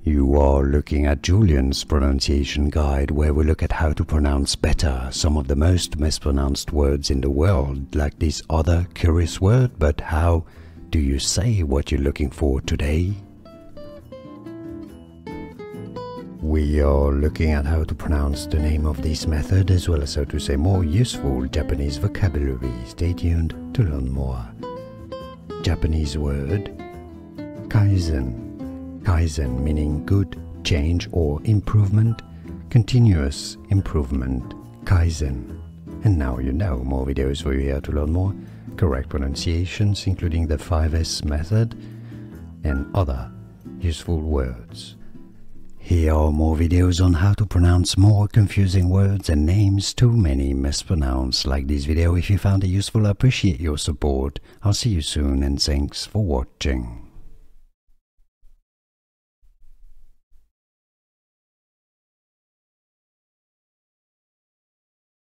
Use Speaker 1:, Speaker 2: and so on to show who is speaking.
Speaker 1: You are looking at Julian's pronunciation guide, where we look at how to pronounce better some of the most mispronounced words in the world, like this other curious word. But how do you say what you're looking for today? We are looking at how to pronounce the name of this method, as well as how to say more useful Japanese vocabulary. Stay tuned to learn more. Japanese word Kaizen. Kaizen meaning good, change or improvement, continuous improvement, Kaizen. And now you know, more videos for you here to learn more correct pronunciations, including the 5S method and other useful words. Here are more videos on how to pronounce more confusing words and names too many mispronounced. Like this video if you found it useful. I appreciate your support. I'll see you soon and thanks for watching.